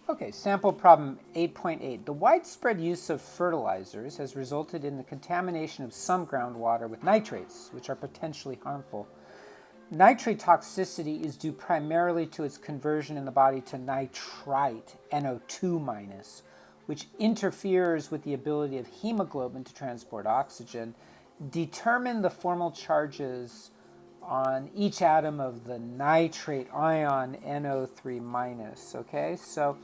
Okay, sample problem 8.8. The widespread use of fertilizers has resulted in the contamination of some groundwater with nitrates, which are potentially harmful. Nitrate toxicity is due primarily to its conversion in the body to nitrite, NO2-, which interferes with the ability of hemoglobin to transport oxygen. Determine the formal charges on each atom of the nitrate ion NO3-. Okay, so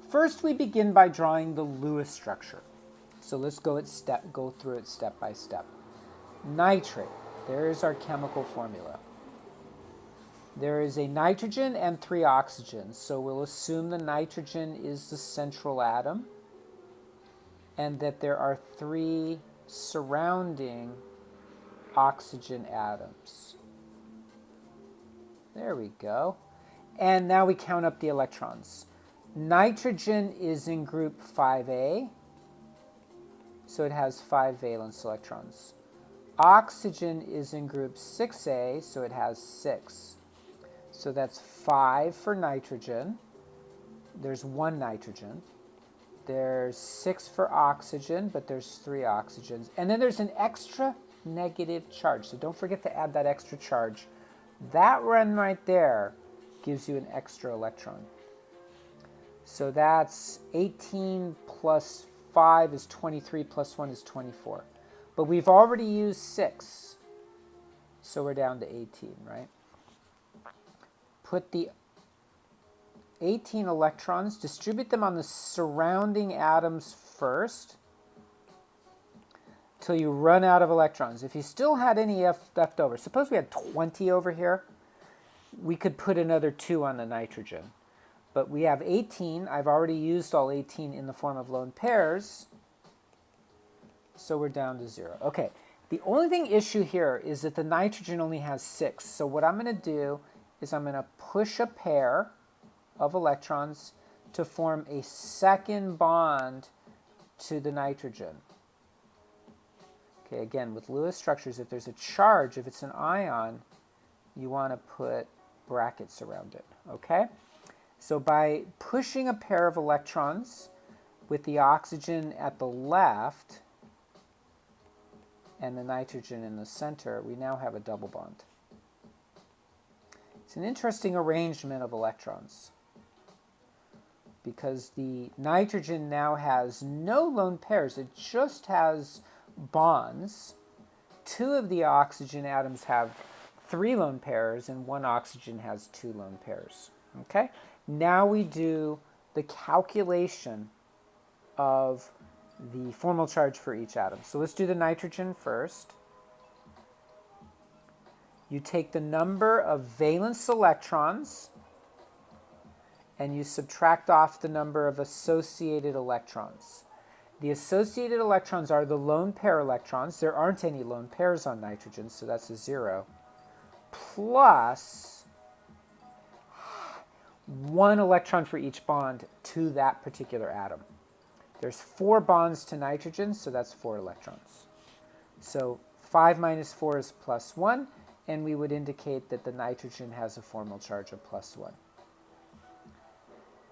first we begin by drawing the Lewis structure. So let's go through it step by step. Nitrate, there's our chemical formula. There is a nitrogen and 3 oxygens, so we'll assume the nitrogen is the central atom and that there are 3 surrounding oxygen atoms. There we go. And now we count up the electrons. Nitrogen is in group 5A, so it has 5 valence electrons. Oxygen is in group 6A, so it has 6. So that's 5 for nitrogen. There's 1 nitrogen. There's 6 for oxygen, but there's 3 oxygens. And then there's an extra negative charge. So don't forget to add that extra charge. That one right there gives you an extra electron. So that's 18 plus 5 is 23 plus 1 is 24. But we've already used 6. So we're down to 18, right? Put the 18 electrons, distribute them on the surrounding atoms first till you run out of electrons. If you still had any left over, suppose we had 20 over here, we could put another 2 on the nitrogen. But we have 18. I've already used all 18 in the form of lone pairs, so we're down to 0. Okay, the only issue here is that the nitrogen only has 6. So what I'm going to do is I'm going to push a pair of electrons to form a second bond to the nitrogen. Okay, again, with Lewis structures, if there's a charge, if it's an ion, you want to put brackets around it, okay? So by pushing a pair of electrons with the oxygen at the left and the nitrogen in the center, we now have a double bond. It's an interesting arrangement of electrons because the nitrogen now has no lone pairs. It just has bonds. 2 of the oxygen atoms have 3 lone pairs and 1 oxygen has 2 lone pairs. Okay? Now we do the calculation of the formal charge for each atom. So let's do the nitrogen first. You take the number of valence electrons and you subtract off the number of associated electrons. The associated electrons are the lone pair electrons. There aren't any lone pairs on nitrogen, so that's a 0. Plus 1 electron for each bond to that particular atom. There's 4 bonds to nitrogen, so that's 4 electrons. So 5 minus 4 is plus 1. And we would indicate that the nitrogen has a formal charge of plus 1.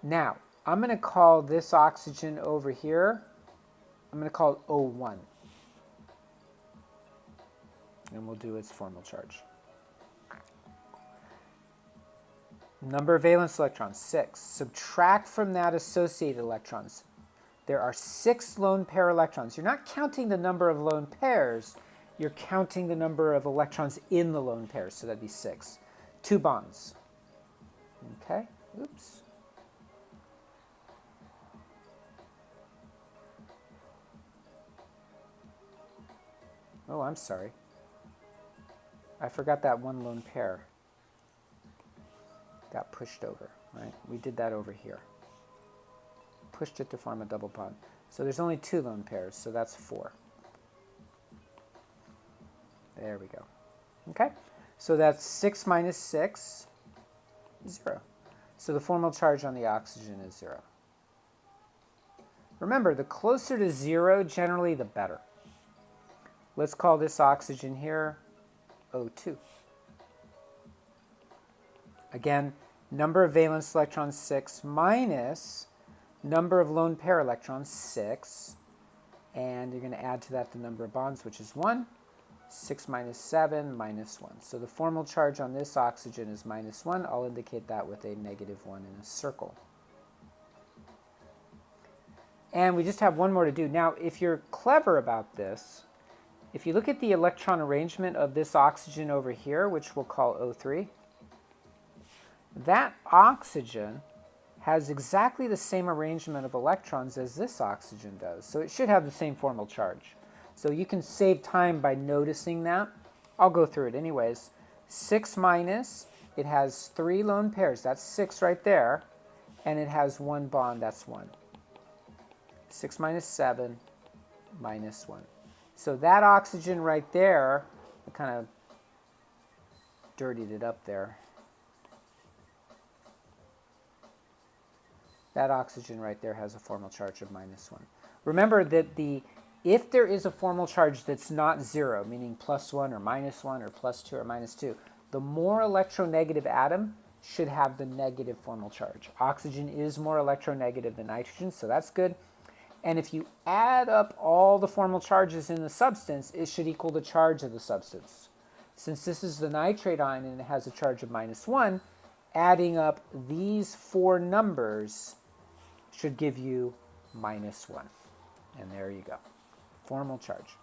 Now, I'm going to call this oxygen over here, I'm going to call it O1. And we'll do its formal charge. Number of valence electrons, 6. Subtract from that associated electrons. There are 6 lone pair electrons. You're not counting the number of lone pairs. You're counting the number of electrons in the lone pairs, so that'd be 6. 2 bonds. Okay, oops. Oh, I'm sorry. I forgot that 1 lone pair got pushed over, right? We did that over here. Pushed it to form a double bond. So there's only 2 lone pairs, so that's 4. There we go. Okay, so that's 6 minus 6, 0. So the formal charge on the oxygen is 0. Remember, the closer to 0, generally the better. Let's call this oxygen here O2. Again, number of valence electrons 6 minus Number of lone pair electrons, 6. And you're going to add to that the number of bonds, which is 1. 6 minus 7 minus 1. So the formal charge on this oxygen is minus 1. I'll indicate that with a negative 1 in a circle. And we just have one more to do. Now, if you're clever about this, if you look at the electron arrangement of this oxygen over here, which we'll call O3, that oxygen has exactly the same arrangement of electrons as this oxygen does. So it should have the same formal charge. So you can save time by noticing that. I'll go through it anyways. 6 minus, it has 3 lone pairs. That's 6 right there. And it has 1 bond. That's 1. 6 minus 7 minus 1. So that oxygen right there, I kind of dirtied it up there. That oxygen right there has a formal charge of minus 1. Remember that if there is a formal charge that's not 0, meaning plus 1 or minus 1 or plus 2 or minus 2, the more electronegative atom should have the negative formal charge. Oxygen is more electronegative than nitrogen, so that's good. And if you add up all the formal charges in the substance, it should equal the charge of the substance. Since this is the nitrate ion and it has a charge of minus 1, adding up these 4 numbers should give you minus 1. And there you go. Formal charge.